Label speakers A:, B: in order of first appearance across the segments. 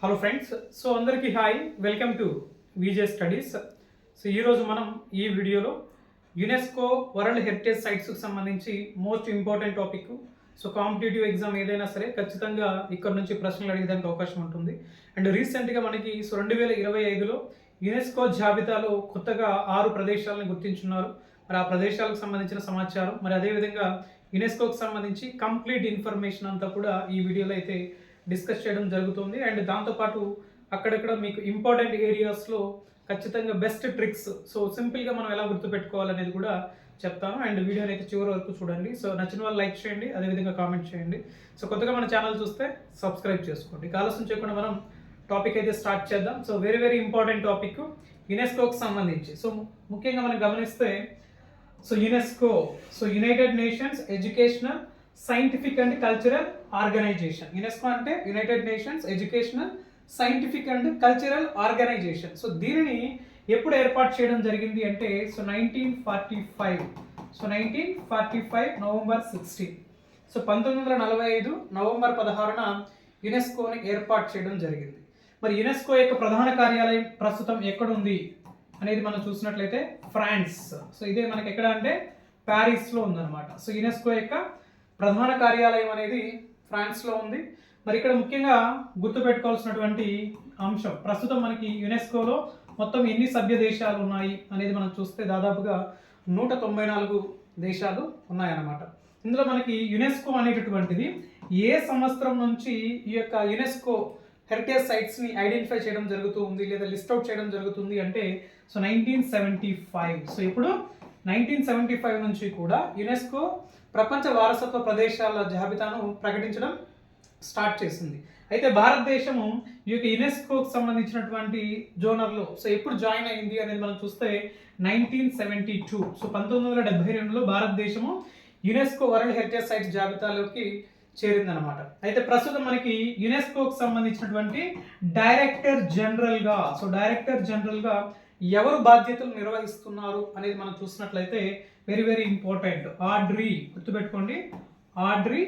A: Hello friends, so అందరికీ hi, welcome to VJ studies. So ఈరోజు మనం ఈ వీడియోలో యునెస్కో వరల్డ్ హెరిటేజ్ సైట్స్కి సంబంధించి most important topic. So competitive exam ఏదైనా సరే ఖచ్చితంగా ఇక్కడ నుంచి ప్రశ్నలు అడిగేదానికి అవకాశం ఉంటుంది. అండ్ రీసెంట్గా మనకి 2025లో యునెస్కో జాబితాలో కొత్తగా 6 ప్రదేశాలను గుర్తించున్నారు. మరి ఆ ప్రదేశాలకు సంబంధించిన సమాచారం, మరి అదేవిధంగా యునెస్కోకి సంబంధించి కంప్లీట్ ఇన్ఫర్మేషన్ అంతా కూడా ఈ వీడియోలో అయితే డిస్కస్ చేయడం జరుగుతుంది. అండ్ దాంతోపాటు అక్కడక్కడ మీకు ఇంపార్టెంట్ ఏరియాస్లో ఖచ్చితంగా బెస్ట్ ట్రిక్స్, సో సింపుల్గా మనం ఎలా గుర్తుపెట్టుకోవాలనేది కూడా చెప్తాను. అండ్ వీడియోని అయితే చివరి వరకు చూడండి. సో నచ్చిన వాళ్ళు లైక్ చేయండి, అదేవిధంగా కామెంట్ చేయండి. సో కొత్తగా మన ఛానల్ చూస్తే సబ్స్క్రైబ్ చేసుకోండి. ఆలస్యం చేయకుండా మనం టాపిక్ అయితే స్టార్ట్ చేద్దాం. సో వెరీ ఇంపార్టెంట్ టాపిక్ యునెస్కోకి సంబంధించి. సో ముఖ్యంగా మనం గమనిస్తే so UNESCO, so United Nations Educational, Scientific and Cultural Organization. UNESCO అంటే United Nations Educational, Scientific and Cultural Organization. So దీనిని ఎప్పుడు ఏర్పాటు చేయడం జరిగింది అంటే so 1945. So 1945 November 16. So 1945 November 16న యునెస్కోని ఏర్పాటు చేయడం జరిగింది. మరి యునెస్కో యొక్క ప్రధాన కార్యాలయం ప్రస్తుతం ఎక్కడుంది అనేది మనం చూసినట్లయితే ఫ్రాన్స్. సో ఇదే మనకి ఎక్కడ అంటే ప్యారిస్లో ఉందన్నమాట. సో యునెస్కో యొక్క ప్రధాన కార్యాలయం అనేది ఫ్రాన్స్లో ఉంది. మరి ఇక్కడ ముఖ్యంగా గుర్తుపెట్టుకోవాల్సినటువంటి అంశం, ప్రస్తుతం మనకి యునెస్కోలో మొత్తం ఎన్ని సభ్య దేశాలు ఉన్నాయి అనేది మనం చూస్తే దాదాపుగా 194 దేశాలు ఉన్నాయన్నమాట. ఇందులో మనకి యునెస్కో అనేటటువంటిది ఏ సంవత్సరం నుంచి ఈ యొక్క యునెస్కో హెరిటేజ్ సైట్స్ని ఐడెంటిఫై చేయడం జరుగుతూ ఉంది లేదా లిస్ట్ అవుట్ చేయడం జరుగుతుంది అంటే సో 1975. సో ఇప్పుడు 1975 నుంచి కూడా యునెస్కో ప్రపంచ వారసత్వ ప్రదేశాల జాబితాను ప్రకటించడం స్టార్ట్ చేసింది. అయితే భారతదేశము ఈ యొక్క యునెస్కోకి సంబంధించినటువంటి జోనర్లో సో ఎప్పుడు జాయిన్ అయింది అనేది మనం చూస్తే 1972. సో 1972లో భారతదేశము యునెస్కో వరల్డ్ హెరిటేజ్ సైట్స్ జాబితాలోకి చేరిందనమాట. అయితే ప్రస్తుతం మనకి యునెస్కోకి సంబంధించినటువంటి డైరెక్టర్ జనరల్గా ఎవరు బాధ్యతలు నిర్వహిస్తున్నారు అనేది మనం చూసినట్లయితే వెరీ ఇంపార్టెంట్, ఆడ్రీ. గుర్తుపెట్టుకోండి, ఆడ్రీ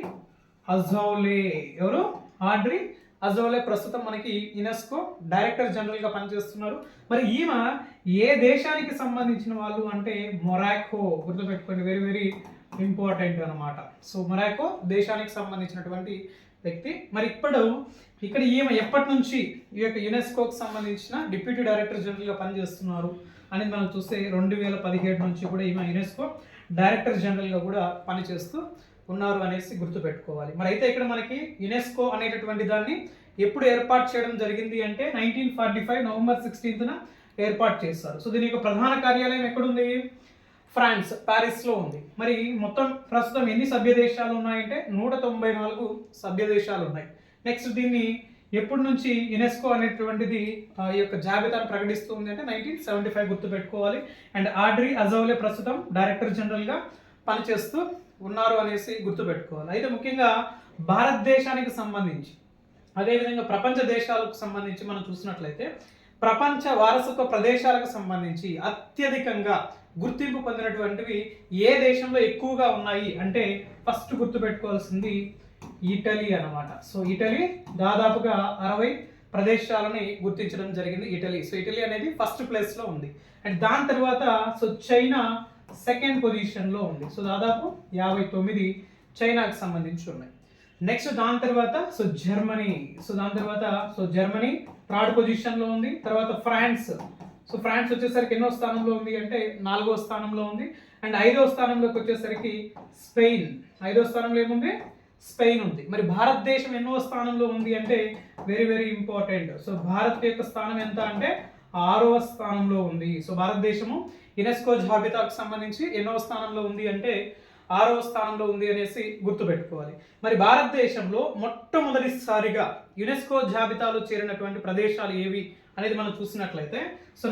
A: అజౌలే. ఎవరు? ఆడ్రీ అజౌలే ప్రస్తుతం మనకి యునెస్కో డైరెక్టర్ జనరల్గా పనిచేస్తున్నారు. మరి ఈమె ఏ దేశానికి సంబంధించిన వాళ్ళు అంటే మొరాకో. గుర్తుపెట్టుకోండి, వెరీ ఇంపార్టెంట్ అనమాట. సో మొరాకో దేశానికి సంబంధించినటువంటి వ్యక్తి. మరి ఇక్కడ ఈమె ఎప్పటి నుంచి ఈ యొక్క యునెస్కోకి సంబంధించిన డిప్యూటీ డైరెక్టర్ జనరల్గా పనిచేస్తున్నారు అనేది మనం చూస్తే 2017 నుంచి కూడా ఈమె యునెస్కో డైరెక్టర్ జనరల్గా కూడా పనిచేస్తూ ఉన్నారు అనేసి గుర్తుపెట్టుకోవాలి. మరి అయితే ఇక్కడ మనకి యునెస్కో అనేటటువంటి దాన్ని ఎప్పుడు ఏర్పాటు చేయడం జరిగింది అంటే 1945 నవంబర్ 16న ఏర్పాటు చేస్తారు. సో దీని యొక్క ప్రధాన కార్యాలయం ఎక్కడుంది? ఫ్రాన్స్, ప్యారిస్లో ఉంది. మరి మొత్తం ప్రస్తుతం ఎన్ని సభ్య దేశాలు ఉన్నాయంటే 194 సభ్య దేశాలు ఉన్నాయి. నెక్స్ట్ దీన్ని ఎప్పటి నుంచి యునెస్కో అనేటువంటిది ఈ యొక్క జాబితాను ప్రకటిస్తుంది అంటే 1975 గుర్తుపెట్టుకోవాలి. అండ్ ఆడ్రీ అజౌలే ప్రస్తుతం డైరెక్టర్ జనరల్గా పనిచేస్తూ ఉన్నారు అనేసి గుర్తుపెట్టుకోవాలి. అయితే ముఖ్యంగా భారతదేశానికి సంబంధించి అదేవిధంగా ప్రపంచ దేశాలకు సంబంధించి మనం చూసినట్లయితే ప్రపంచ వారసత్వ ప్రదేశాలకు సంబంధించి అత్యధికంగా గుర్తింపు పొందినటువంటివి ఏ దేశంలో ఎక్కువగా ఉన్నాయి అంటే ఫస్ట్ గుర్తుపెట్టుకోవాల్సింది ఇటలీ అనమాట. సో ఇటలీ దాదాపుగా 60 ప్రదేశాలని గుర్తించడం జరిగింది ఇటలీ. సో ఇటలీ అనేది ఫస్ట్ ప్లేస్లో ఉంది. అండ్ దాని తర్వాత సో చైనా సెకండ్ పొజిషన్లో ఉంది. సో దాదాపు 59 చైనాకి సంబంధించి ఉన్నాయి. నెక్స్ట్ దాని తర్వాత సో జర్మనీ థర్డ్ పొజిషన్లో ఉంది. తర్వాత ఫ్రాన్స్. సో ఫ్రాన్స్ వచ్చేసరికి ఎన్నో స్థానంలో ఉంది అంటే 4వ స్థానంలో ఉంది. అండ్ 5వ స్థానంలోకి వచ్చేసరికి స్పెయిన్. 5వ స్థానంలో ఏముంది? స్పెయిన్ ఉంది. మరి భారతదేశం ఎన్నో స్థానంలో ఉంది అంటే వెరీ ఇంపార్టెంట్. సో భారత్ యొక్క స్థానం ఎంత అంటే 6వ స్థానంలో ఉంది. సో భారతదేశము యునెస్కో జాబితాకు సంబంధించి ఎన్నో స్థానంలో ఉంది అంటే 6వ స్థానంలో ఉంది అనేసి గుర్తుపెట్టుకోవాలి. మరి భారతదేశంలో మొట్టమొదటిసారిగా యునెస్కో జాబితాలో చేరినటువంటి ప్రదేశాలు ఏవి అనేది మనం చూసినట్లయితే సో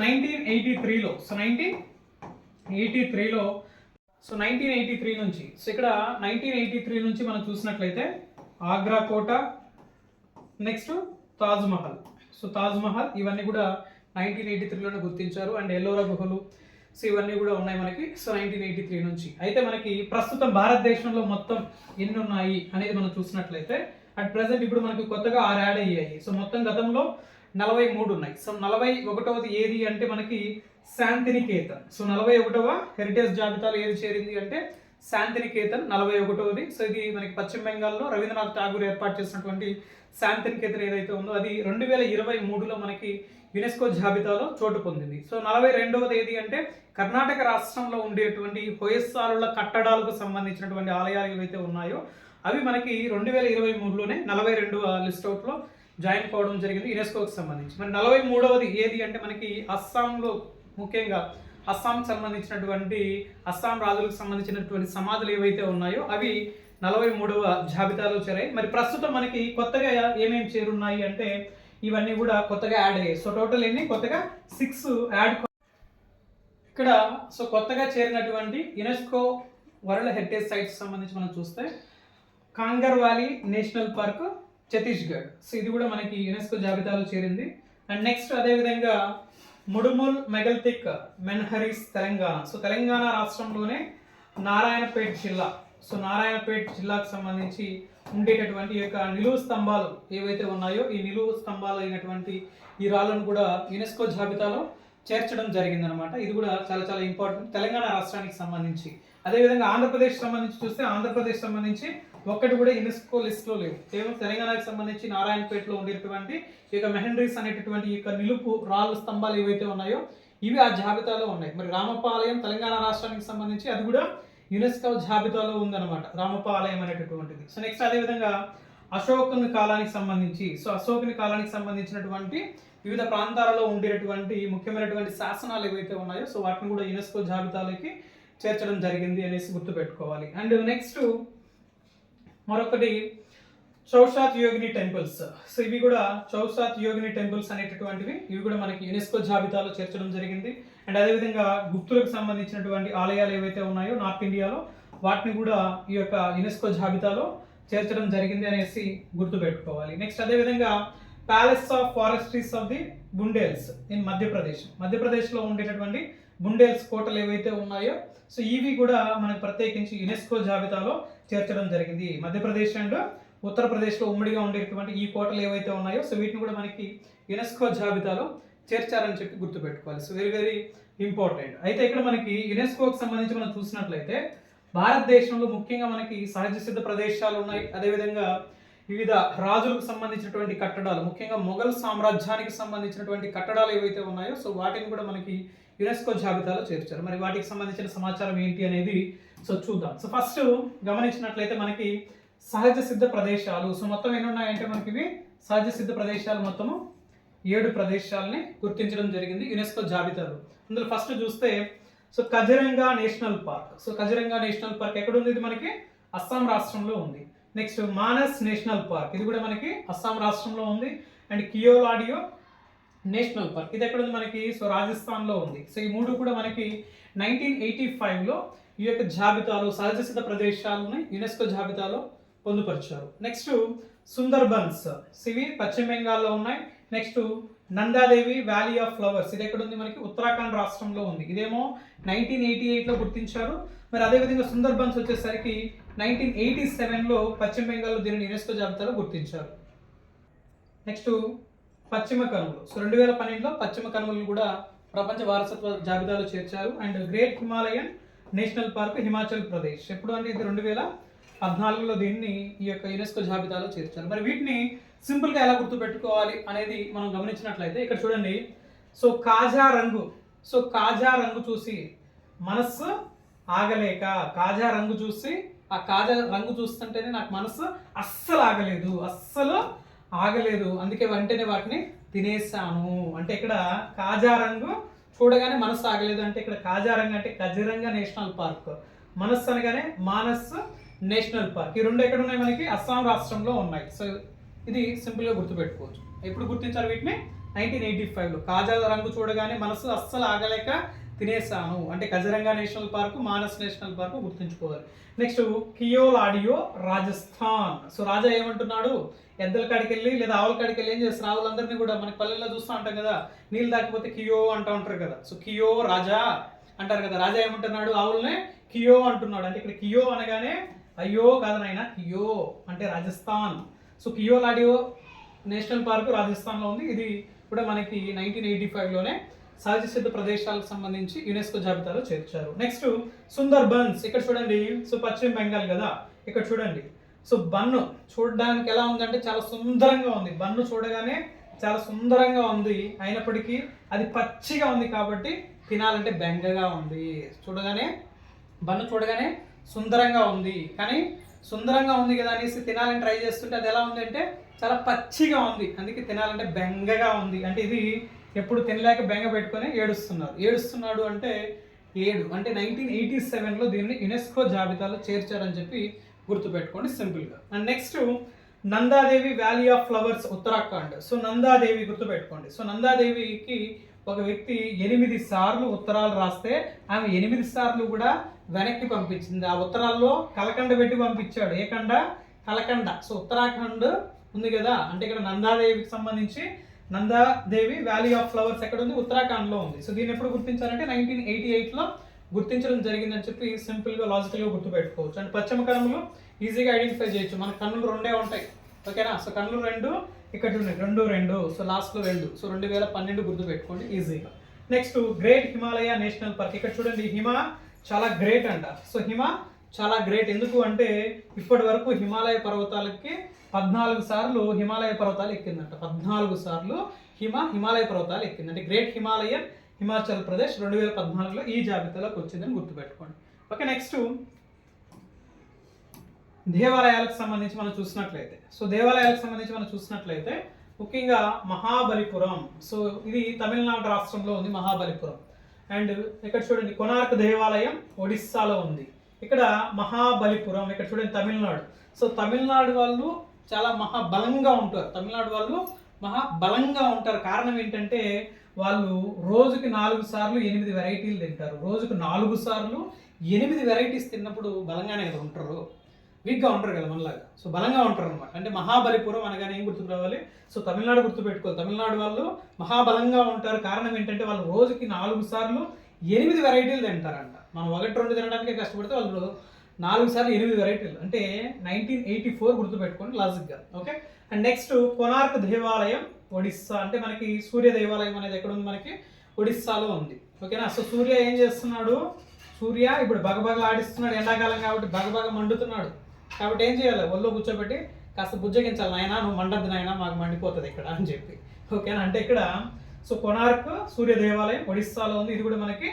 A: 1983 నుంచి సో ఇక్కడ 1983 నుంచి మనం చూసినట్లయితే ఆగ్రా కోట, నెక్స్ట్ తాజ్మహల్. సో తాజ్మహల్ ఇవన్నీ కూడా 1983లోనే గుర్తించారు. అండ్ ఎల్లోరా గుహలు, సో ఇవన్నీ కూడా ఉన్నాయి మనకి. సో 1983 నుంచి. అయితే మనకి ప్రస్తుతం భారతదేశంలో మొత్తం ఎన్ని ఉన్నాయి అనేది మనం చూసినట్లయితే అట్ ప్రెసెంట్ ఇప్పుడు మనకి కొత్తగా 6 యాడ్ అయ్యాయి. సో మొత్తం గతంలో 43 ఉన్నాయి. సో 41వది ఏది అంటే మనకి శాంతినికేతన్. సో 41వ హెరిటేజ్ జాబితాలో ఏది చేరింది అంటే శాంతినికేతన్ 41వది. సో ఇది మనకి పశ్చిమ బెంగాల్లో రవీంద్రనాథ్ ఠాగూర్ ఏర్పాటు చేసినటువంటి శాంతినికేతన్ ఏదైతే ఉందో అది 2023లో మనకి యునెస్కో జాబితాలో చోటు పొందింది. సో 42వది ఏది అంటే కర్ణాటక రాష్ట్రంలో ఉండేటువంటి హొయస్సాలుల కట్టడాలకు సంబంధించినటువంటి ఆలయాలు ఏవైతే ఉన్నాయో అవి మనకి 2023లోనే 42వ లిస్ట్ అవుట్లో జాయిన్ కావడం జరిగింది యునెస్కోకి సంబంధించి. మరి 43వది ఏది అంటే మనకి అస్సాంలో, ముఖ్యంగా అస్సాంకి సంబంధించినటువంటి అస్సాం రాజులకు సంబంధించినటువంటి సమాధులు ఏవైతే ఉన్నాయో అవి 43వ జాబితాలో చేరాయి. మరి ప్రస్తుతం మనకి కొత్తగా ఏమేమి చేరున్నాయి అంటే ఇవన్నీ కూడా కొత్తగా యాడ్ అయ్యాయి. సో టోటల్ ఎన్ని కొత్తగా 6 యాడ్. ఇక్కడ సో కొత్తగా చేరినటువంటి యునెస్కో వరల్డ్ హెరిటేజ్ సైట్స్ సంబంధించి మనం చూస్తే Kanger valley national park Chhattisgarh. So ఇది కూడా మనకి యునెస్కో జాబితాలో చేరింది. అండ్ నెక్స్ట్ అదేవిధంగా Mudumal megalithic menhirs Telangana. So Telangana రాష్ట్రంలోనే నారాయణపేట్ జిల్లా. సో నారాయణపేట్ జిల్లాకు సంబంధించి ఉండేటటువంటి ఈ యొక్క నిలువు స్తంభాలు ఏవైతే ఉన్నాయో ఈ నిలువు స్తంభాలు అయినటువంటి ఈ రాళ్ళను కూడా యునెస్కో జాబితాలో చేర్చడం జరిగిందనమాట. ఇది కూడా చాలా చాలా ఇంపార్టెంట్ తెలంగాణ రాష్ట్రానికి సంబంధించి. అదేవిధంగా ఆంధ్రప్రదేశ్ సంబంధించి చూస్తే ఆంధ్రప్రదేశ్ సంబంధించి ఒక్కటి కూడా యునెస్కో లిస్ట్లో లేవు. కేవలం తెలంగాణకు సంబంధించి నారాయణపేటలో ఉండేటువంటి ఈ యొక్క మెహండ్రీస్ అనేటటువంటి ఈ యొక్క నిలుపు రాళ్ళు స్తంభాలు ఏవైతే ఉన్నాయో ఇవి ఆ జాబితాలో ఉన్నాయి. మరి రామప్ప ఆలయం తెలంగాణ రాష్ట్రానికి సంబంధించి అది కూడా యునెస్కో జాబితాలో ఉందన్నమాట, రామప్ప ఆలయం అనేటటువంటిది. సో నెక్స్ట్ అదేవిధంగా అశోకుని కాలానికి సంబంధించి, సో అశోకుని కాలానికి సంబంధించినటువంటి వివిధ ప్రాంతాలలో ఉండేటటువంటి ముఖ్యమైనటువంటి శాసనాలు ఏవైతే ఉన్నాయో సో వాటిని కూడా యునెస్కో జాబితాలోకి చేర్చడం జరిగింది అనేసి గుర్తుపెట్టుకోవాలి. అండ్ నెక్స్ట్ మరొకటి చౌసాత్ యోగిని టెంపుల్స్. సో ఇవి కూడా చౌసాత్ యోగిని టెంపుల్స్ అనేటటువంటివి ఇవి కూడా మనకి యునెస్కో జాబితాలో చేర్చడం జరిగింది. అండ్ అదేవిధంగా గుప్తులకు సంబంధించినటువంటి ఆలయాలు ఏవైతే ఉన్నాయో నార్త్ ఇండియాలో వాటిని కూడా ఈ యొక్క యునెస్కో జాబితాలో చేర్చడం జరిగింది అనేసి గుర్తుపెట్టుకోవాలి. నెక్స్ట్ అదేవిధంగా palace of fortresses of the Bundelas in మధ్యప్రదేశ్లో ఉండేటటువంటి బుండేల్స్ కోటలు ఏవైతే ఉన్నాయో సో ఇవి కూడా మనకు ప్రత్యేకించి యునెస్కో జాబితాలో చేర్చడం జరిగింది. మధ్యప్రదేశ్ అండ్ ఉత్తరప్రదేశ్లో ఉమ్మడిగా ఉండేటువంటి ఈ కోటలు ఏవైతే ఉన్నాయో సో వీటిని కూడా మనకి యునెస్కో జాబితాలో చేర్చారని చెప్పి గుర్తుపెట్టుకోవాలి. So very very important. అయితే ఇక్కడ మనకి యునెస్కోకి సంబంధించి మనం చూసినట్లయితే భారతదేశంలో ముఖ్యంగా మనకి సహజ సిద్ధ ప్రదేశాలు ఉన్నాయి. అదేవిధంగా వివిధ రాజులకు సంబంధించినటువంటి కట్టడాలు, ముఖ్యంగా మొఘల్ సామ్రాజ్యానికి సంబంధించినటువంటి కట్టడాలు ఏవైతే ఉన్నాయో సో వాటిని కూడా మనకి యునెస్కో జాబితాలో చేర్చారు. మరి వాటికి సంబంధించిన సమాచారం ఏంటి అనేది సో చూద్దాం. సో ఫస్ట్ గమనించినట్లయితే మనకి సహజ సిద్ధ ప్రదేశాలు. సో మొత్తం ఎన్ని ఉన్నాయంటే మనకి ఇవి సహజ సిద్ధ ప్రదేశాలు మొత్తము 7 ప్రదేశాలని గుర్తించడం జరిగింది యునెస్కో జాబితాలో. అందులో ఫస్ట్ చూస్తే so Kaziranga national park. So Kaziranga national park ఎక్కడ ఉంది? ఇది మనకి అస్సాం రాష్ట్రంలో ఉంది. నెక్స్ట్ మానస్ నేషనల్ పార్క్, ఇది కూడా మనకి అస్సాం రాష్ట్రంలో ఉంది. అండ్ కియోలాడియో నేషనల్ పార్క్, ఇది ఎక్కడ ఉంది మనకి? సో రాజస్థాన్లో ఉంది. సో ఈ మూడు కూడా మనకి 1985లో ఈ యొక్క జాబితాలో సహజ సిద్ధ ప్రదేశాలని యునెస్కో జాబితాలో పొందుపరిచారు. నెక్స్ట్ సుందర్బన్స్, ఇవి పశ్చిమ బెంగాల్లో ఉన్నాయి. Next Nanda Devi valley of flowers, ఇది ఎక్కడ ఉంది మనకి? ఉత్తరాఖండ్ రాష్ట్రంలో ఉంది. ఇదేమో 1988లో గుర్తించారు. మరి అదేవిధంగా సుందర్బన్స్ వచ్చేసరికి 1987లో పశ్చిమ బెంగాల్లో దీనిని యునెస్కో జాబితాలో గుర్తించారు. నెక్స్ట్ పశ్చిమ కనుమలు, సో 2012లో పశ్చిమ కనుమలు కూడా ప్రపంచ వారసత్వ జాబితాలో చేర్చారు. And great Himalayan national park Himachal Pradesh, ఎప్పుడు అంటే ఇది 2014లో దీన్ని ఈ యొక్క యునెస్కో జాబితాలో చేర్చారు. మరి వీటిని సింపుల్గా ఎలా గుర్తుపెట్టుకోవాలి అనేది మనం గమనించినట్లయితే ఇక్కడ చూడండి. సో కాజా రంగు, సో కాజా రంగు చూసి మనస్సు ఆగలేక, కాజా రంగు చూసి ఆ కాజా రంగు చూస్తుంటేనే నాకు మనస్సు అస్సలు ఆగలేదు, అందుకే వెంటనే వాటిని తినేసాను అంటే ఇక్కడ కాజా రంగు చూడగానే మనస్సు ఆగలేదు అంటే ఇక్కడ కాజా రంగు అంటే కజిరంగా నేషనల్ పార్క్, మనస్సు అనగానే మానస్ నేషనల్ పార్క్. ఈ రెండు ఎక్కడ ఉన్నాయి మనకి? అస్సాం రాష్ట్రంలో ఉన్నాయి. సో ఇది సింపుల్గా గుర్తుపెట్టుకోవచ్చు. ఎప్పుడు గుర్తించారు వీటిని? 1985లో. కాజా రంగు చూడగానే మనసు అస్సలు ఆగలేక తినేసాను అంటే Kaziranga national park, Manas national park గుర్తుంచుకోవాలి. నెక్స్ట్ కియోలాడియో రాజస్థాన్. సో రాజా ఏమంటున్నాడు? ఎద్దల కాడికి వెళ్ళి లేదా ఆవుల కాడికి వెళ్ళి ఏం చేస్తారు? ఆవులందరినీ కూడా మనకి పల్లెల్లో చూస్తూ ఉంటాం కదా, నీళ్ళు దాటిపోతే కియో అంటూ ఉంటారు కదా. సో కియో రాజా అంటారు కదా. రాజా ఏమంటున్నాడు? ఆవులనే కియో అంటున్నాడు. అంటే ఇక్కడ కియో అనగానే అయ్యో కాదు నాయన, కియో అంటే Rajasthan. So Keoladeo national park రాజస్థాన్లో ఉంది. ఇది కూడా మనకి 1985లోనే సహజ సిద్ధ ప్రదేశాలకు సంబంధించి యునెస్కో జాబితాలో చేర్చారు. నెక్స్ట్ సుందర్బన్స్, ఇక్కడ చూడండి. సో పశ్చిమ బెంగాల్ కదా, ఇక్కడ చూడండి. సో బన్ను చూడడానికి ఎలా ఉందంటే చాలా సుందరంగా ఉంది. బన్ను చూడగానే చాలా సుందరంగా ఉంది, అయినప్పటికీ అది పచ్చిగా ఉంది కాబట్టి తినాలంటే బెంగగా ఉంది. చూడగానే బన్ను చూడగానే సుందరంగా ఉంది, కానీ సుందరంగా ఉంది కదా అనేసి తినాలని ట్రై చేస్తుంటే అది ఎలా ఉంది అంటే చాలా పచ్చిగా ఉంది, అందుకే తినాలంటే బెంగగా ఉంది. అంటే ఇది ఎప్పుడు తినలేక బెంగ పెట్టుకొని ఏడుస్తున్నాడు అంటే 1987లో దీన్ని యునెస్కో జాబితాలో చేర్చారని చెప్పి గుర్తుపెట్టుకోండి సింపుల్గా. And next Nanda Devi valley of flowers Uttarakhand. So Nanda Devi గుర్తుపెట్టుకోండి. సో నందాదేవికి ఒక వ్యక్తి 8 సార్లు ఉత్తరాలు రాస్తే ఆమె 8 సార్లు కూడా వెనక్కి పంపించింది. ఆ ఉత్తరాల్లో కలకండ పెట్టి పంపించాడు. ఏ కండ? కలకండ. సో ఉత్తరాఖండ్ ఉంది కదా, అంటే ఇక్కడ నందాదేవికి సంబంధించి నందాదేవి వ్యాలీ ఆఫ్ ఫ్లవర్స్ ఎక్కడ ఉంది? ఉత్తరాఖండ్లో ఉంది. సో దీన్ని ఎప్పుడు గుర్తించారంటే 1988లో గుర్తించడం జరిగిందని చెప్పి సింపుల్గా లాజికల్గా గుర్తుపెట్టుకోవచ్చు. అండ్ పశ్చిమ కనుమలు ఈజీగా ఐడెంటిఫై చేయొచ్చు. మన కన్నులు 2 ఉంటాయి, ఓకేనా? సో కన్నులు 2 ఇక్కడ ఉన్నాయి, 2 సో లాస్ట్లో 2. సో 2012 గుర్తుపెట్టుకోండి ఈజీగా. Next great Himalaya national park. ఇక్కడ చూడండి, హిమ చాలా గ్రేట్ అంట. సో హిమ చాలా గ్రేట్ ఎందుకు అంటే ఇప్పటి వరకు హిమాలయ పర్వతాలకి 14 సార్లు హిమాలయ పర్వతాలు ఎక్కిందంట. 14 సార్లు హిమాలయ పర్వతాలు ఎక్కింది. అంటే గ్రేట్ హిమాలయన్ హిమాచల్ ప్రదేశ్ 2014లో ఈ జాబితాలోకి వచ్చిందని గుర్తుపెట్టుకోండి. ఓకే, నెక్స్ట్ దేవాలయాలకు సంబంధించి మనం చూసినట్లయితే ముఖ్యంగా మహాబలిపురం. సో ఇది తమిళనాడు రాష్ట్రంలో ఉంది మహాబలిపురం. అండ్ ఇక్కడ చూడండి కొనార్క్ దేవాలయం ఒడిస్సాలో ఉంది. ఇక్కడ మహాబలిపురం, ఇక్కడ చూడండి తమిళనాడు. సో తమిళనాడు వాళ్ళు చాలా మహాబలంగా ఉంటారు. కారణం ఏంటంటే వాళ్ళు రోజుకి 4 సార్లు 8 వెరైటీలు తింటారు. రోజుకు 4 సార్లు 8 వెరైటీస్ తిన్నప్పుడు బలంగానే కదా ఉంటారు, వీక్గా ఉంటారు కదా మనలాగా. సో బలంగా ఉంటారు అనమాట. అంటే మహాబలిపురం అనగానే ఏం గుర్తుకు రావాలి? సో తమిళనాడు గుర్తుపెట్టుకోవాలి. తమిళనాడు వాళ్ళు మహాబలంగా ఉంటారు. కారణం ఏంటంటే వాళ్ళు రోజుకి 4 సార్లు 8 వెరైటీలు తింటారంట. మనం 1-2 తినడానికే కష్టపడితే వాళ్ళు 4 సార్లు 8 వెరైటీలు. అంటే 1984 గుర్తుపెట్టుకోండి లాజిక్గా. ఓకే, అండ్ నెక్స్ట్ కొనార్క్ దేవాలయం ఒడిస్సా. అంటే మనకి సూర్య దేవాలయం అనేది ఎక్కడ ఉంది? మనకి ఒడిస్సాలో ఉంది, ఓకేనా? సో సూర్య ఏం చేస్తున్నాడు? సూర్య ఇప్పుడు బగబగ ఆడిస్తున్నాడు, ఎండాకాలం కాబట్టి బగబగ మండుతున్నాడు. కాబట్టి ఏం చేయాలి? ఒళ్ళో కూర్చోబెట్టి కాస్త బుజ్జగించాలి, నాయన నువ్వు మండద్దు నాయన, మాకు మండిపోతుంది ఇక్కడ అని చెప్పి, ఓకేనా? అంటే ఇక్కడ సో కొనార్క్ సూర్య దేవాలయం ఒడిస్సాలో ఉంది. ఇది కూడా మనకి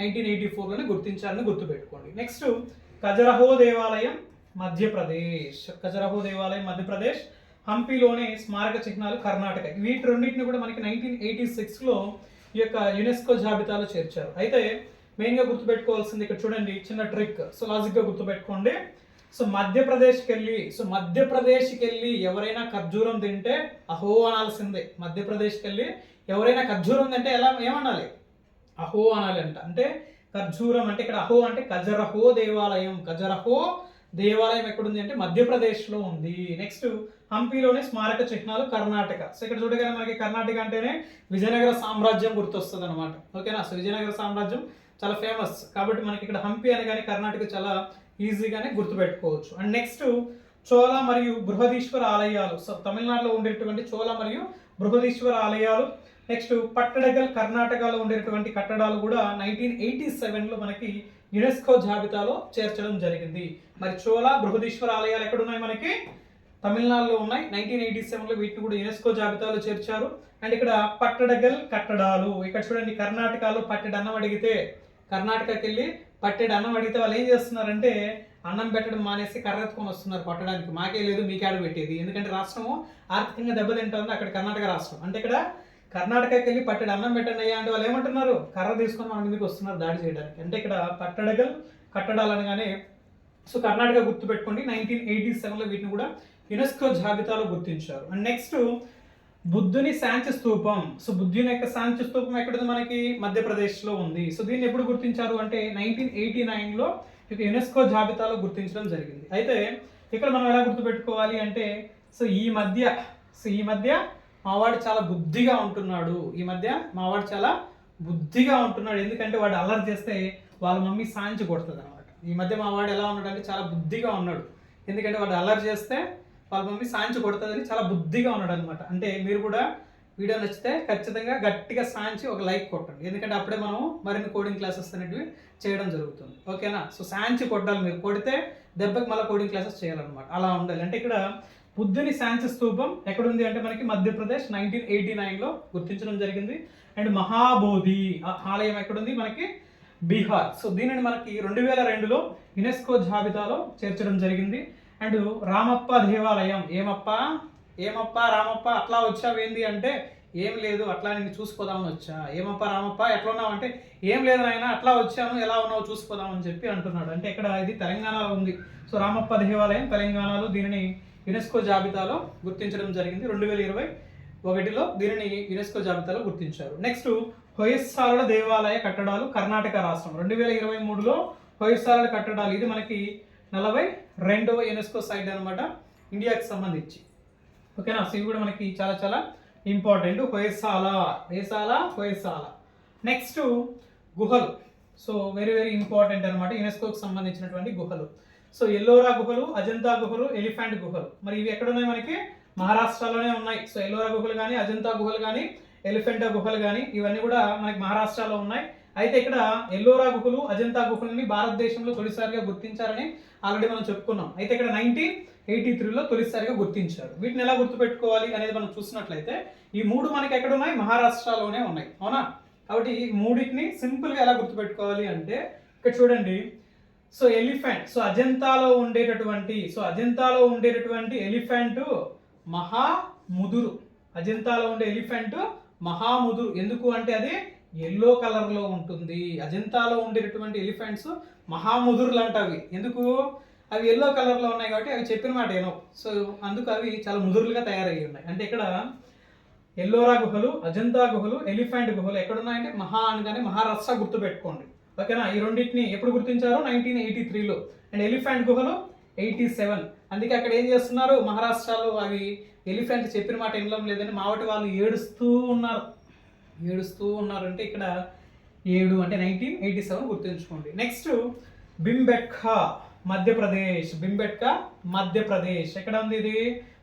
A: 1984లోనే గుర్తించాలని గుర్తుపెట్టుకోండి. నెక్స్ట్ ఖజరహో దేవాలయం మధ్యప్రదేశ్. హంపీలోనే స్మారక చిహ్నాలు కర్ణాటక. వీటి రెండింటిని కూడా మనకి 1986లో ఈ యొక్క యునెస్కో జాబితాలో చేర్చారు. అయితే మెయిన్గా గుర్తుపెట్టుకోవాల్సింది ఇక్కడ చూడండి, చిన్న ట్రిక్. సో లాజిక్గా గుర్తుపెట్టుకోండి. సో మధ్యప్రదేశ్కి వెళ్ళి ఎవరైనా ఖర్జూరం తింటే అహో అనాల్సిందే. మధ్యప్రదేశ్కి వెళ్ళి ఎవరైనా ఖర్జూరం తింటే ఏమనాలి? అహో అనాలి అంట. అంటే ఖర్జూరం అంటే ఇక్కడ అహో అంటే ఖజరహో దేవాలయం ఎక్కడుంది అంటే మధ్యప్రదేశ్లో ఉంది. నెక్స్ట్ హంపీలోనే స్మారక చిహ్నాలు కర్ణాటక. సో ఇక్కడ చూడగానే మనకి కర్ణాటక అంటేనే విజయనగర సామ్రాజ్యం గుర్తొస్తుంది అనమాట, ఓకేనా? సో విజయనగర సామ్రాజ్యం చాలా ఫేమస్ కాబట్టి మనకి ఇక్కడ హంపి అనగానే కర్ణాటక చాలా ఈజీగానే గుర్తుపెట్టుకోవచ్చు. అండ్ నెక్స్ట్ చోళ మరియు బృహదీశ్వర ఆలయాలు. సో తమిళనాడులో ఉండేటువంటి చోళ మరియు బృహదీశ్వర ఆలయాలు. నెక్స్ట్ పట్టడగల్ కర్ణాటకలో ఉండేటువంటి కట్టడాలు కూడా 1987లో మనకి యునెస్కో జాబితాలో చేర్చడం జరిగింది. మరి చోళ బృహదీశ్వర ఆలయాలు ఎక్కడ ఉన్నాయి? మనకి తమిళనాడులో ఉన్నాయి. 1987లో వీటిని కూడా యునెస్కో జాబితాలో చేర్చారు. అండ్ ఇక్కడ పట్టడగల్ కట్టడాలు. ఇక్కడ చూడండి, కర్ణాటకలో పట్టెడు అన్నం అడిగితే వాళ్ళు ఏం చేస్తున్నారంటే అన్నం పెట్టడం మానేసి కర్ర ఎత్తుకొని వస్తున్నారు కొట్టడానికి. మాకే లేదు మీకేడ పెట్టేది, ఎందుకంటే రాష్ట్రము ఆర్థికంగా దెబ్బతింటుంది అక్కడ కర్ణాటక రాష్ట్రం. అంటే ఇక్కడ కర్ణాటకకి వెళ్ళి పట్టెడు అన్నం పెట్టండి అయ్యా అంటే వాళ్ళు ఏమంటున్నారు? కర్ర తీసుకొని మన మీదకి వస్తున్నారు దాడి చేయడానికి. అంటే ఇక్కడ పట్టడగల్ కట్టడాలు అనగానే సో కర్ణాటక గుర్తుపెట్టుకోండి. 1987లో వీటిని కూడా యునెస్కో జాబితాలో గుర్తించారు. అండ్ నెక్స్ట్ బుద్ధుని శాంతి స్తూపం. సో బుద్ధుని యొక్క శాంతి స్తూపం ఎక్కడుంది? మనకి మధ్యప్రదేశ్లో ఉంది. సో దీన్ని ఎప్పుడు గుర్తించారు అంటే 1989లో యునెస్కో జాబితాలో గుర్తించడం జరిగింది. అయితే ఇక్కడ మనం ఎలా గుర్తుపెట్టుకోవాలి అంటే సో ఈ మధ్య మావాడు చాలా బుద్ధిగా ఉంటున్నాడు. ఎందుకంటే వాడు అల్లరి చేస్తే వాళ్ళ మమ్మీ సాంచి కొడుతుంది అనమాట. ఈ మధ్య మావాడు ఎలా ఉన్నాడు అంటే చాలా బుద్ధిగా ఉన్నాడు. ఎందుకంటే వాడు అల్లరి చేస్తే వాళ్ళ మమ్మీ సాంచి కొడుతుందని చాలా బుద్ధిగా ఉన్నాడు అనమాట. అంటే మీరు కూడా వీడియో నచ్చితే ఖచ్చితంగా గట్టిగా సాంచి ఒక లైక్ కొట్టండి, ఎందుకంటే అప్పుడే మనం మరిన్ని కోడింగ్ క్లాసెస్ అనేటివి చేయడం జరుగుతుంది. ఓకేనా? సో సాంచి కొట్టాలి, మీరు కొడితే దెబ్బకి మళ్ళీ కోడింగ్ క్లాసెస్ చేయాలన్నమాట. అలా ఉండాలి. అంటే ఇక్కడ బుద్ధుని శాంతి స్తూపం ఎక్కడుంది అంటే మనకి మధ్యప్రదేశ్ 1989లో గుర్తించడం జరిగింది. అండ్ మహాబోధి ఆలయం ఎక్కడుంది మనకి బీహార్. సో దీనిని మనకి 2002లో యునెస్కో జాబితాలో చేర్చడం జరిగింది. అండ్ రామప్ప దేవాలయం ఏమప్ప రామప్ప అట్లా వచ్చావేంది అంటే ఏం లేదు, అట్లా నేను చూసిపోదామని వచ్చా. ఏమప్ప రామప్ప ఎట్లా ఉన్నావు అంటే ఏం లేదు నాయన అట్లా వచ్చాను, ఎలా ఉన్నావు చూసిపోదామని చెప్పి అంటున్నాడు. అంటే ఇక్కడ ఇది తెలంగాణలో ఉంది. సో రామప్ప దేవాలయం తెలంగాణలో, దీనిని యునెస్కో జాబితాలో గుర్తించడం జరిగింది. 2021లో దీనిని యునెస్కో జాబితాలో గుర్తించారు. నెక్స్ట్ హొయస్సాల దేవాలయ కట్టడాలు కర్ణాటక రాష్ట్రం 2023లో హొయస్సాల కట్టడాలు, ఇది మనకి 42వ యునెస్కో సైట్ అనమాట ఇండియాకి సంబంధించి. ఓకేనా? సో ఇవి కూడా మనకి చాలా చాలా ఇంపార్టెంట్. హొయస్సాల. నెక్స్ట్ గుహలు. సో వెరీ వెరీ ఇంపార్టెంట్ అనమాట యునెస్కోకి సంబంధించినటువంటి గుహలు. సో ఎల్లోరా గుహలు, అజంతా గుహలు, ఎలిఫెంట్ గుహలు. మరి ఇవి ఎక్కడ ఉన్నాయి మనకి? మహారాష్ట్రలోనే ఉన్నాయి. సో ఎల్లోరా గుహలు కానీ, అజంతా గుహలు కానీ, ఎలిఫెంటా గుహలు కానీ ఇవన్నీ కూడా మనకి మహారాష్ట్రలో ఉన్నాయి. అయితే ఇక్కడ ఎల్లోరా గుహలు, అజంతా గుహలని భారతదేశంలో తొలిసారిగా గుర్తించారని ఆల్రెడీ మనం చెప్పుకున్నాం. అయితే ఇక్కడ 1983లో తొలిసారిగా గుర్తించారు. వీటిని ఎలా గుర్తుపెట్టుకోవాలి అనేది మనం చూసినట్లయితే ఈ మూడు మనకి ఎక్కడ ఉన్నాయి? మహారాష్ట్రలోనే ఉన్నాయి. అవునా? కాబట్టి ఈ మూడింటిని సింపుల్గా ఎలా గుర్తుపెట్టుకోవాలి అంటే ఇక్కడ చూడండి. సో ఎలిఫెంట్, సో అజంతాలో ఉండేటటువంటి ఎలిఫెంట్ మహాముదురు. అజంతాలో ఉండే ఎలిఫెంట్ మహాముదురు. ఎందుకు అంటే అది ఎల్లో కలర్లో ఉంటుంది. అజంతాలో ఉండేటటువంటి ఎలిఫెంట్స్ మహాముదురులు అంటవి. ఎందుకు? అవి ఎల్లో కలర్లో ఉన్నాయి కాబట్టి అవి చెప్పిన మాట ఏనో. సో అందుకు అవి చాలా ముదురులుగా తయారయ్యి ఉన్నాయి. అంటే ఇక్కడ ఎల్లోరా గుహలు, అజంతా గుహలు, ఎలిఫెంట్ గుహలు ఎక్కడున్నాయంటే మహా అనగానే మహారాష్ట్ర గుర్తుపెట్టుకోండి. ఓకేనా? ఈ రెండింటిని ఎప్పుడు గుర్తించారు? 1983లో. అండ్ ఎలిఫెంట్ గుహలు 87. అందుకే అక్కడ ఏం చేస్తున్నారు? మహారాష్ట్రలో అవి ఎలిఫెంట్ చెప్పిన మాట వినడం లేదని మావటి వాళ్ళు ఏడుస్తూ ఉన్నారు. అంటే ఇక్కడ 7 అంటే 1987 గుర్తుంచుకోండి. నెక్స్ట్ భింబెట్కా మధ్యప్రదేశ్. ఎక్కడ ఉంది ఇది?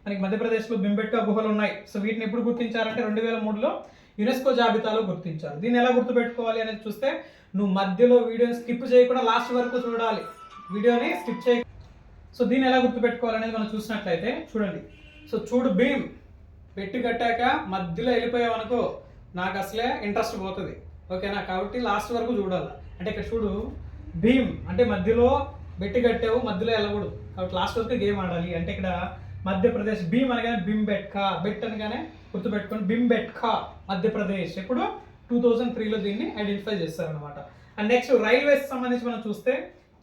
A: మనకి మధ్యప్రదేశ్లో భింబెట్కా గుహలు ఉన్నాయి. సో వీటిని ఎప్పుడు గుర్తించారంటే 2003లో యునెస్కో జాబితాలో గుర్తించారు. దీన్ని ఎలా గుర్తుపెట్టుకోవాలి అనేది చూస్తే నువ్వు మధ్యలో వీడియోని స్కిప్ చేయకుండా లాస్ట్ వరకు చూడాలి, వీడియోని స్కిప్ చేయ. సో దీన్ని ఎలా గుర్తుపెట్టుకోవాలి అనేది మనం చూసినట్లయితే చూడండి. సో చూడు, భీమ్ పెట్టి కట్టాక మధ్యలో వెళ్ళిపోయావు అనుకో నాకు అసలే ఇంట్రెస్ట్ పోతుంది. ఓకేనా? కాబట్టి లాస్ట్ వరకు చూడాలి. అంటే ఇక్కడ చూడు, భీమ్ అంటే మధ్యలో బెట్టి కట్టావు, మధ్యలో వెళ్ళకూడదు. కాబట్టి లాస్ట్ వరకు గేమ్ ఆడాలి. అంటే ఇక్కడ మధ్యప్రదేశ్, భీమ్ అనగానే భింబెట్కా, బెట్ అనగానే గుర్తుపెట్టుకోండి భింబెట్కా మధ్యప్రదేశ్. ఎప్పుడు 2003లో దీన్ని ఐడెంటిఫై చేస్తారనమాట. అండ్ నెక్స్ట్ రైల్వేస్ సంబంధించి మనం చూస్తే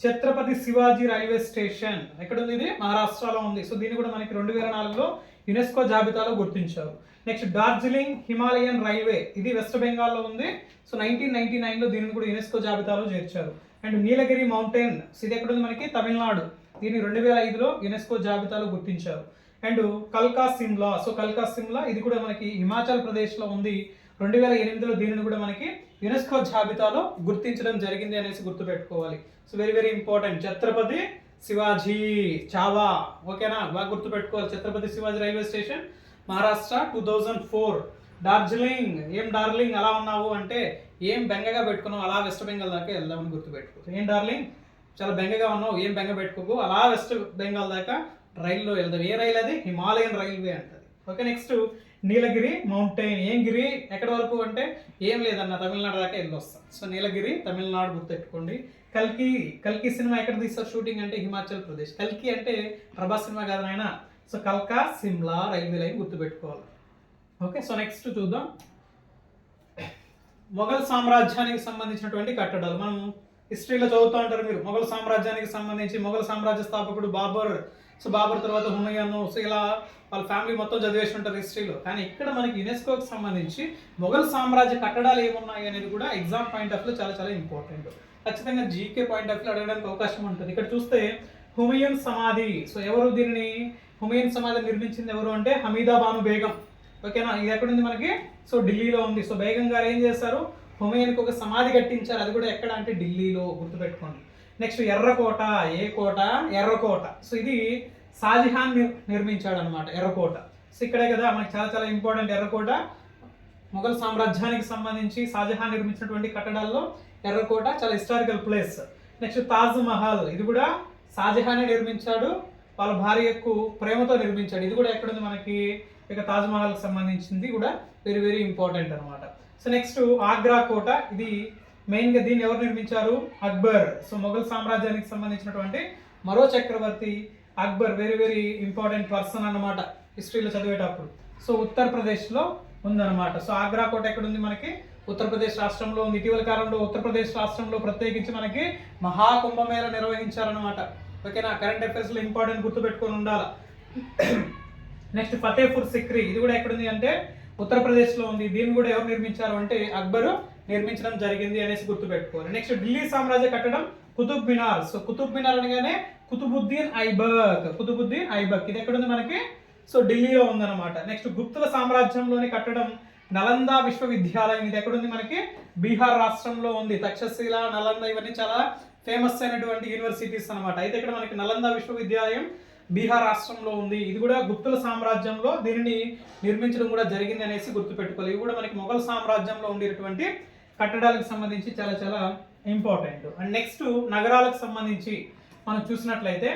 A: ఛత్రపతి శివాజీ రైల్వే స్టేషన్ ఎక్కడ ఉంది? ఇది మహారాష్ట్రలో ఉంది. సో దీన్ని కూడా మనకి 2004లో యునెస్కో జాబితాలో గుర్తించారు. నెక్స్ట్ డార్జిలింగ్ హిమాలయన్ రైల్వే, ఇది వెస్ట్ బెంగాల్లో ఉంది. సో 1999లో దీనిని కూడా యునెస్కో జాబితాలో చేర్చారు. అండ్ నీలగిరి మౌంటైన్స్, ఇది ఎక్కడ ఉంది? మనకి తమిళనాడు. దీన్ని 2005లో యునెస్కో జాబితాలో గుర్తించారు. అండ్ కల్కా సిమ్లా, సో కల్కా సిమ్లా ఇది కూడా మనకి హిమాచల్ ప్రదేశ్లో ఉంది. 2008లో దీనిని కూడా మనకి యునెస్కో జాబితాలో గుర్తించడం జరిగింది అనేసి గుర్తుపెట్టుకోవాలి. So very very important. Chhatrapati Shivaji Chhaava. ఓకేనా? బాగా గుర్తుపెట్టుకోవాలి. Chhatrapati Shivaji railway station Maharashtra 2004. డార్జిలింగ్, ఏం డార్లింగ్ అలా ఉన్నావు అంటే ఏం బెంగగా పెట్టుకున్నావు, అలా వెస్ట్ బెంగాల్ దాకా వెళ్దామని గుర్తుపెట్టుకో. ఏం డార్లింగ్ చాలా బెంగగా ఉన్నావు, ఏం బెంగ పెట్టుకోకు, అలా వెస్ట్ బెంగాల్ దాకా రైల్లో వెళ్దాం. ఏ రైలు అది? హిమాలయన్ రైల్వే అంటది. ఓకే. నెక్స్ట్ నీలగిరి మౌంటైన్. ఏం గిరి ఎక్కడ వరకు అంటే ఏం లేదన్న తమిళనాడు దాకా వెళ్ళొస్తాం. సో నీలగిరి తమిళనాడు గుర్తుపెట్టుకోండి. కల్కి సినిమా ఎక్కడ తీస్తారు షూటింగ్ అంటే హిమాచల్ ప్రదేశ్. కల్కి అంటే ప్రభాస్ సినిమా కాదు నాయన. సో కల్కా సిమ్లా రైల్వే లైన్ గుర్తుపెట్టుకోవాలి. ఓకే. సో నెక్స్ట్ చూద్దాం మొఘల్ సామ్రాజ్యానికి సంబంధించినటువంటి కట్టడాలు. మనం హిస్టరీలో చదువుతూ ఉంటారు మీరు. మొఘల్ సామ్రాజ్యానికి సంబంధించి మొఘల్ సామ్రాజ్య స్థాపకుడు బాబర్, సో బాబర్ తర్వాత హుమయూన్, సో ఇలా వాళ్ళ ఫ్యామిలీ మొత్తం చదివేసి ఉంటారు హిస్టరీలో. కానీ ఇక్కడ మనకి యునెస్కోకి సంబంధించి మొఘల్ సామ్రాజ్య కట్టడాలు ఏమున్నాయి అనేది కూడా ఎగ్జామ్ పాయింట్ ఆఫ్ లో చాలా చాలా ఇంపార్టెంట్. ఖచ్చితంగా జీకే పాయింట్ ఆఫ్ లో అడగడానికి అవకాశం ఉంటుంది. ఇక్కడ చూస్తే హుమయూన్ సమాధి. సో ఎవరు దీనిని హుమయూన్ సమాధి నిర్మించింది ఎవరు అంటే హమీదా బాను బేగం. ఓకేనా? ఇది ఎక్కడుంది మనకి? సో ఢిల్లీలో ఉంది. సో బేగం గారు ఏం చేస్తారు? హుమయూన్కి ఒక సమాధి కట్టించారు. అది కూడా ఎక్కడ అంటే ఢిల్లీలో, గుర్తుపెట్టుకోండి. నెక్స్ట్ ఎర్రకోట. ఏ కోట? ఎర్రకోట. సో ఇది షాజహాన్ నిర్మించాడు అనమాట ఎర్రకోట. సో ఇక్కడే కదా మనకి చాలా చాలా ఇంపార్టెంట్ ఎర్రకోట. మొఘల్ సామ్రాజ్యానికి సంబంధించి షాజహాన్ నిర్మించినటువంటి కట్టడాల్లో ఎర్రకోట చాలా historical place. Next Taj Mahal, ఇది కూడా షాజహానే నిర్మించాడు, వాళ్ళ భార్యకు ప్రేమతో నిర్మించాడు. ఇది కూడా ఎక్కడుంది మనకి, ఇక తాజ్ మహల్కి సంబంధించింది కూడా వెరీ వెరీ ఇంపార్టెంట్ అనమాట. సో నెక్స్ట్ ఆగ్రా కోట, ఇది మెయిన్గా దీన్ని ఎవరు నిర్మించారు, అక్బర్. సో మొఘల్ సామ్రాజ్యానికి సంబంధించినటువంటి మరో చక్రవర్తి Akbar, very very important person అన్నమాట హిస్టరీలో చదివేటప్పుడు. సో ఉత్తరప్రదేశ్లో ఉందన్నమాట. సో ఆగ్రా కోట ఎక్కడ ఉంది మనకి, ఉత్తరప్రదేశ్ రాష్ట్రంలో ఉంది. ఇటీవల కాలంలో ఉత్తరప్రదేశ్ రాష్ట్రంలో ప్రత్యేకించి మనకి మహాకుంభమేళ నిర్వహించారనమాట. ఓకేనా, కరెంట్ అఫైర్స్లో ఇంపార్టెంట్ గుర్తుపెట్టుకొని ఉండాలి. నెక్స్ట్ ఫతేపూర్ సిక్రీ, ఇది కూడా ఎక్కడుంది అంటే ఉత్తరప్రదేశ్లో ఉంది. దీన్ని కూడా ఎవరు నిర్మించారు అంటే అక్బరు నిర్మించడం జరిగింది అనేసి గుర్తుపెట్టుకోవాలి. నెక్స్ట్ ఢిల్లీ సామ్రాజ్య కట్టడం కుతుబ్ మినార్. సో కుతుబ్ మినార్ అనగానే కుతుబుద్దీన్ ఐబక్, ఇది ఎక్కడుంది మనకి, సో ఢిల్లీలో ఉందన్నమాట. నెక్స్ట్ గుప్తుల సామ్రాజ్యంలోని కట్టడం నలంద విశ్వవిద్యాలయం, ఇది ఎక్కడుంది మనకి, బీహార్ రాష్ట్రంలో ఉంది. తక్షశిల, నలంద ఇవన్నీ చాలా ఫేమస్ అయినటువంటి యూనివర్సిటీస్ అనమాట. అయితే ఇక్కడ మనకి నలంద విశ్వవిద్యాలయం బీహార్ రాష్ట్రంలో ఉంది. ఇది కూడా గుప్తుల సామ్రాజ్యంలో దీనిని నిర్మించడం కూడా జరిగింది అనేసి గుర్తుపెట్టుకోవాలి. ఇవి కూడా మనకి మొఘల్ సామ్రాజ్యంలో ఉండేటువంటి కట్టడాలకు సంబంధించి చాలా చాలా ఇంపార్టెంట్. అండ్ నెక్స్ట్ నగరాలకు సంబంధించి మనం చూసినట్లయితే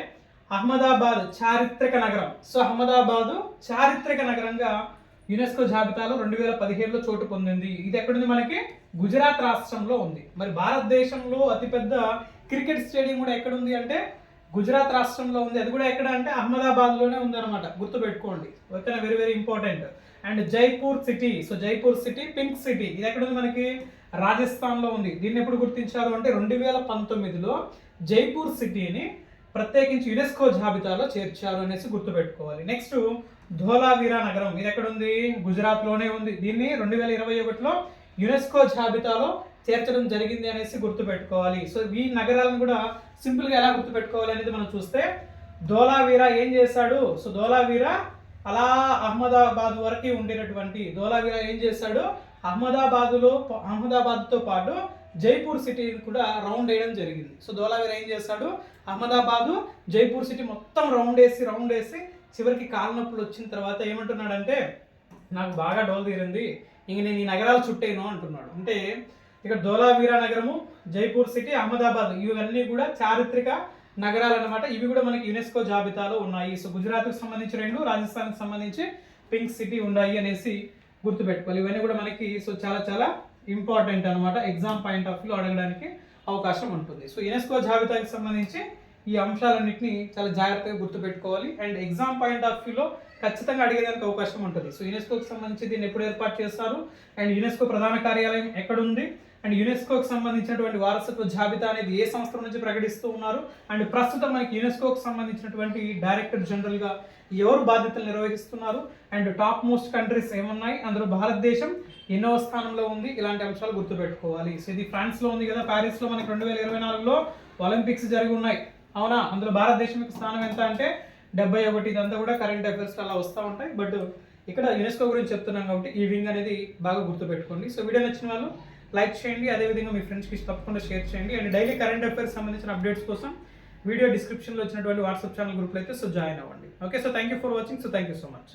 A: అహ్మదాబాద్ చారిత్రక నగరం. సో అహ్మదాబాద్ చారిత్రక నగరంగా యునెస్కో జాబితాలో 2017లో చోటు పొందింది. ఇది ఎక్కడుంది మనకి, గుజరాత్ రాష్ట్రంలో ఉంది. మరి భారతదేశంలో అతిపెద్ద క్రికెట్ స్టేడియం కూడా ఎక్కడుంది అంటే గుజరాత్ రాష్ట్రంలో ఉంది. అది కూడా ఎక్కడ అంటే అహ్మదాబాద్లోనే ఉంది అనమాట, గుర్తుపెట్టుకోండి. ఓకేనా, very very important. And Jaipur city, so Jaipur city pink city, ఇది ఎక్కడ ఉంది మనకి, రాజస్థాన్లో ఉంది. దీన్ని ఎప్పుడు గుర్తించారు అంటే 2019లో జైపూర్ సిటీని ప్రత్యేకించి యునెస్కో జాబితాలో చేర్చారు అనేసి గుర్తుపెట్టుకోవాలి. నెక్స్ట్ ధోలావీరా నగరం, ఇది ఎక్కడ ఉంది, గుజరాత్లోనే ఉంది. దీన్ని 2021లో యునెస్కో జాబితాలో చేర్చడం జరిగింది అనేసి గుర్తుపెట్టుకోవాలి. సో ఈ నగరాలను కూడా సింపుల్గా ఎలా గుర్తుపెట్టుకోవాలి అనేది మనం చూస్తే, ధోలావీరా ఏం చేశాడు, సో ధోలావీరా అలా అహ్మదాబాద్ వరకు ఉండేటటువంటి ధోలావీరా ఏం చేశాడు, అహ్మదాబాద్తో పాటు జైపూర్ సిటీని కూడా రౌండ్ వేయడం జరిగింది. సో ధోలావీరా ఏం చేశాడు, అహ్మదాబాదు జైపూర్ సిటీ మొత్తం రౌండ్ వేసి చివరికి కాళ్ళ నొప్పులు వచ్చిన తర్వాత ఏమంటున్నాడంటే, నాకు బాగా డోలు తీరింది, ఇంక నేను ఈ నగరాలు చుట్టేను అంటున్నాడు. అంటే ఇక్కడ ధోలావీరా నగరము, జైపూర్ సిటీ, అహ్మదాబాద్ ఇవన్నీ కూడా చారిత్రక నగరాలు అన్నమాట. ఇవి కూడా మనకి యునెస్కో జాబితాలో ఉన్నాయి. సో గుజరాత్కి సంబంధించి 2, రాజస్థాన్కి సంబంధించి పింక్ సిటీ ఉన్నాయి అనేసి గుర్తుపెట్టుకోవాలి. ఇవన్నీ కూడా మనకి సో చాలా చాలా ఇంపార్టెంట్ అనమాట. ఎగ్జామ్ పాయింట్ ఆఫ్ వ్యూలో అడగడానికి అవకాశం ఉంటుంది. సో యునెస్కో జాబితాకి సంబంధించి ఈ అంశాలన్నింటినీ చాలా జాగ్రత్తగా గుర్తుపెట్టుకోవాలి. అండ్ ఎగ్జామ్ పాయింట్ ఆఫ్ వ్యూలో ఖచ్చితంగా అడిగేదానికి అవకాశం ఉంటుంది. సో యునెస్కోకి సంబంధించి దీన్ని ఎప్పుడు ఏర్పాటు చేస్తారు, అండ్ యునెస్కో ప్రధాన కార్యాలయం ఎక్కడుంది, అండ్ యునెస్కోకి సంబంధించినటువంటి వారసత్వ జాబితా అనేది ఏ సంస్థ నుంచి ప్రకటిస్తూ ఉన్నారు, అండ్ ప్రస్తుతం మనకి యునెస్కోకి సంబంధించినటువంటి డైరెక్టర్ జనరల్గా ఎవరు బాధ్యతలు నిర్వహిస్తున్నారు, అండ్ టాప్ మోస్ట్ కంట్రీస్ ఏమున్నాయి, అందులో భారతదేశం ఎన్నో స్థానంలో ఉంది, ఇలాంటి అంశాలు గుర్తుపెట్టుకోవాలి. సో ఇది ఫ్రాన్స్లో ఉంది కదా, ప్యారిస్లో మనకి 2024లో ఒలింపిక్స్ జరిగి ఉన్నాయి, అవునా, అందులో భారతదేశం యొక్క స్థానం ఎంత అంటే 71. ఇదంతా కూడా కరెంట్ అఫైర్స్ అలా వస్తూ ఉంటాయి. బట్ ఇక్కడ యునెస్కో గురించి చెప్తున్నాం కాబట్టి ఈ వింగ్ అనేది బాగా గుర్తుపెట్టుకోండి. సో వీడియో నచ్చిన వాళ్ళు లైక్ చేయండి, అదేవిధంగా మీ ఫ్రెండ్స్కి తప్పకుండా షేర్ చేయండి. అండ్ డైలీ కరెంట్ అఫైర్స్ సంబంధించిన అప్డేట్స్ కోసం వీడియో డిస్క్రిప్షన్లో వచ్చినటువంటి వాట్సాప్ ఛానల్ గ్రూప్లో అయితే సో జాయిన్ అవ్వండి. Okay, so thank you for watching. So thank you so much.